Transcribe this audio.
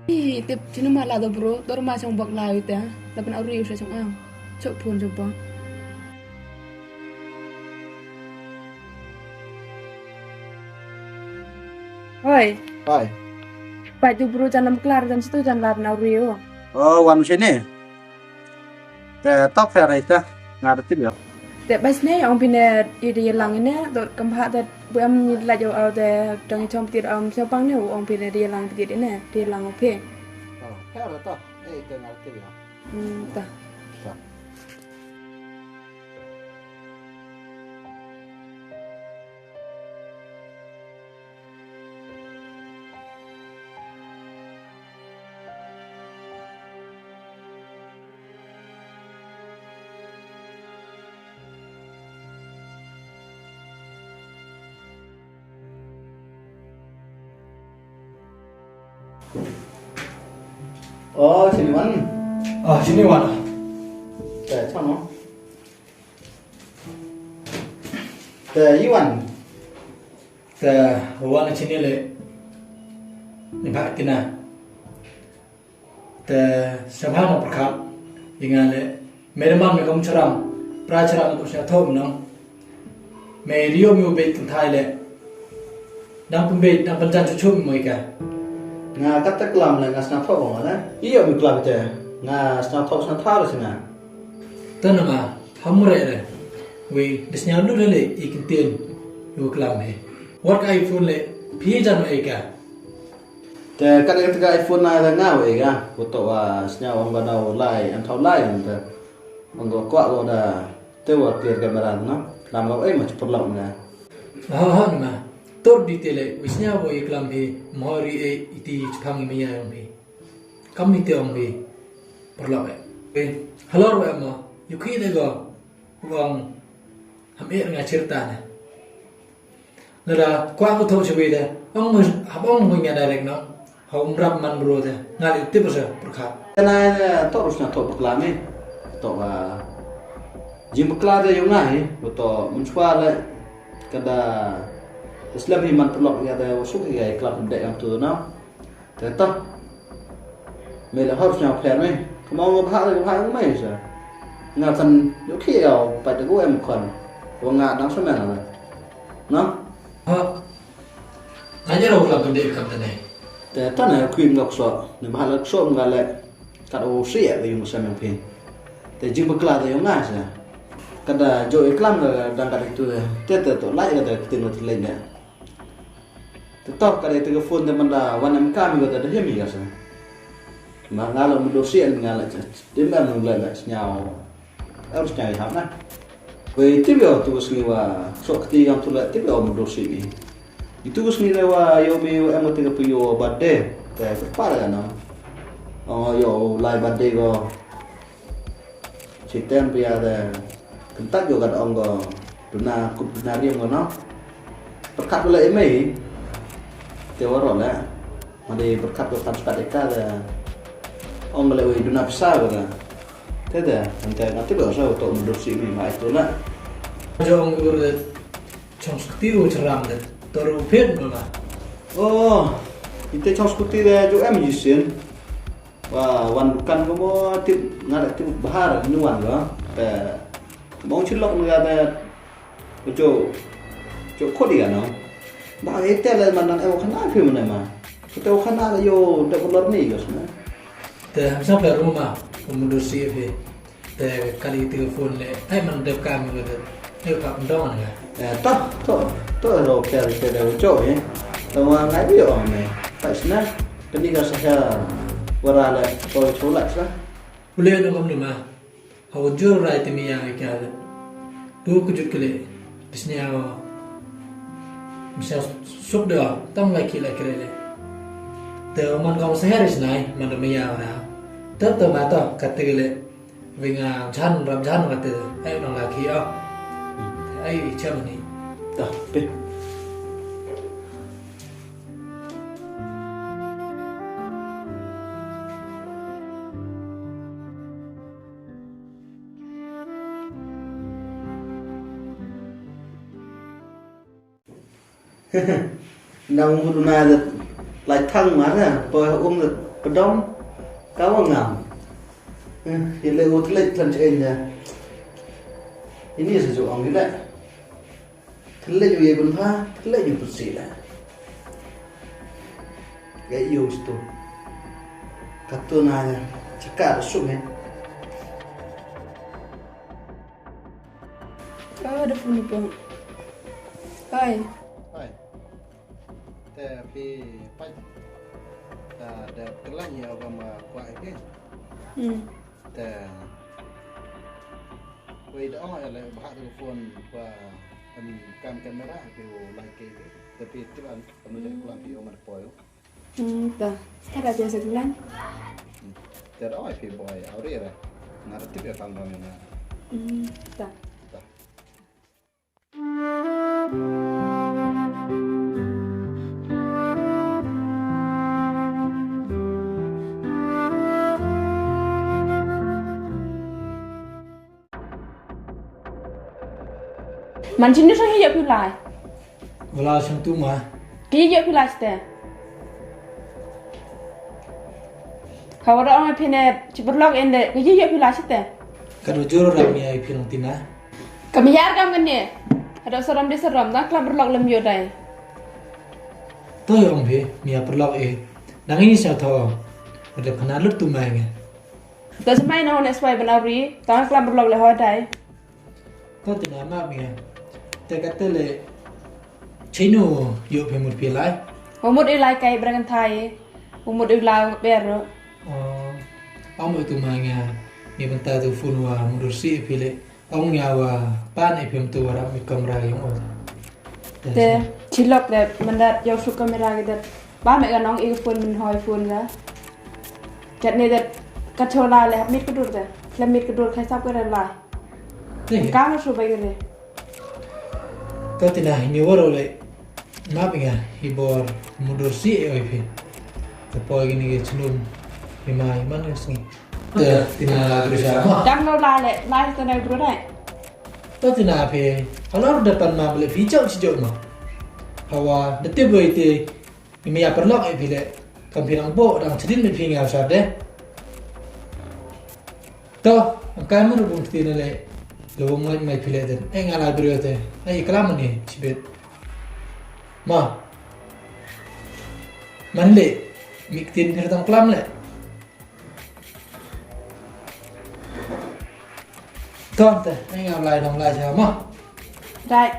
Ih, tip sini malah tuh bro, tuh rumah yang bak laut ya, tapi nak rius yang cok pun coba. Hoi, Hai. baju bro jangan kelar dan situ jangan lap nak riu. Oh, wan sini. Tok fair itu ngerti ya. Tip bas nih yang pindah ide yang ini, tuh kempat tuh buam nyilai jauh au tuh jangan comptir siapa nih, orang pindah dia lang tiga ini, dia lang oke. Oh, fair itu. Itu ngerti ya. Tah. Oh, sini wan. Sini wan. Sao nó? Iwan. Wan sini le. Ni pak tina. Sabha no perkat. Ingat le. Mereman me kom ceram. Praceram untuk saya tahu menang. Me rio me ubet kentai le. Dam pembet dam penjan cucu mereka. Nga kata kelam lah, nga snap top mana? Iya mi kelam itu. Nga snap top snap thar sini. Tanama hamure le. We desnya lu le ikin tin. Yu kelam he. Work iPhone le. Pijan mereka. Kan yang tiga iPhone na ada ngau ya. Foto snya orang badau lai, antau lai ante. Orang kuat lo dah. Tewa clear kamera na. Lama macam perlu na. Nama. Tor detail wisnya wo iklam he mohori iti chpang mi ya yom he kam te ong he perlo e halor wa mo yukhi de go wong ham e nga cerita ne nara kwa ko tho chwe de ong mo habong mo nya direct no hom rap man bro de ngali te persa perkha Karena to rusna to berkelami. To jim berkelada yung ngai. To mencuala kada Islam iman perlu ada wasuk ya klub dek yang tu na. Tetap mela harusnya player ni. Kemau ngabah mai sa. Ngatan yoki ya pada gue kon. Wong ngadang semen na. Na? ha aja ro klam de kam tane Tetap na kuim ngak so. Ni bahal so ngale. Kat o sia ke yung semen pin. Te jim berkelada yung ngai sa. Kada jo iklam dan kada itu. Tetap tu lai kada ketinu lainnya. Tetap kada itu phone teman dah wanam kami kata dah hemi kasa. Mangala mendosian ngala dia memang ngala senyau. Harus nyai ham nah. Wei tibio tu sniwa sok ti yang tu la tibio mendosi ni. Itu sniwa yo me emo tiga puyo badde. Kayak para na. Oh yo lai badde go. Sitem pia ada kentak yo kada onggo. Duna kupnari ngo no. Pekat boleh emai. Tewa rola, mari berkat berkat eka ada orang melewati dunia besar kan, tidak, nanti bahasa untuk mendosi ini, mak itu nak. jong ur chong sktiru ceram de toru pet bola Oh, itu cuma seperti dia juga musician, wah, wan bukan kamu tip ngadak tip bahar nuan kan, mau cilok ngada, jo kodi kan, bah itu lah mandang kena apa mana mah, kita kena yo developer ni kan, te sampai rumah mendosi fe te kali telepon le ai man de kam de e ka ndon ya toh lo kaya ucap ya, tawa ngai bio ni, tak sena, ketika saya warala kalau colak sah, boleh no ngam ma haw jor rai te mi ya ka de du ku jut kele bisnya misal sok de tong lai ki lai kele te man gong seharis nai man de mi ya ra te ma to kategele vinga chan ram chan kate ai nong la ki a ai cham ni dah, pe. Nang huru na lai thang mà ra, tôi được pedong kau ngam ile utle tlan enya ini sejuk ang gila thle ju ye gun pha thle ju pusi la ga yo sto katuna cakar sume ada phone pun. Hai. hai tapi pai ada kelanya agama kuat keแต่ไปได้อะไรบ้าตัวโฟนว่าการแคมราคือไลค์เกมแต่ปีที่บ้านกำลังจะกลับไปเอามาปล่อย Dah. Sekarang aja sebulan. แต่ได้ไปบ่อยเอาเรื่อยๆนาร์ติเดียทำตอนนี้นะ Dah. Man sini so hiya pulai. Wala siyang tuma. Hiya pulai ste. Kalau orang pine ciberlok ende hiya pulai ste. Kado joro rami ay pinong tina. Kami yar kam kan ni. Ada seram di seram dah kelab berlok lem yodai. Toy ong be mia perlok nangini siya to. Ada penalut tuma nga. Terus main nak nak sesuai benari. Tangan kelab berlok le hodai. To tina ma mia. Te katele chino yo pe mut pilai. Umur ilai kai berangan Thai. Umur ilai beru. Amo tuma nga. Mi banta tu funwa mudursi pile. Ông nhà và ba này phim tu ra mi camera yung ol. Te cilok le mendat jauh suka kamera gitu. Ba mẹ con nong phone mình hỏi phone ra. Chặt này det kachola le mit kedur te. Le mit kedur khai sap ke la. Thế Ka no su bai gede. có tin là nhiều rồi lại má bị ngà hibor mudursi oi phi. Cái poi gini cái chunum himai mana sini. Te tin là berusaha mah. Dang no la le la te na bro dai. To tin là phi. Kalau depan mah boleh hijau hijau mah. Hawa detik boleh te ini ya perlu ai phi le. Kampirang bo dang sedin mi phi ngau sa de. To angkai mana pun tin le. Lawang lain mai phi le den. Ngala beriote. Ai kalam ni sibet. Ma. Manle miktin kertang kelam le. Con te, anh làm lại đồng lại chào mà. Dai.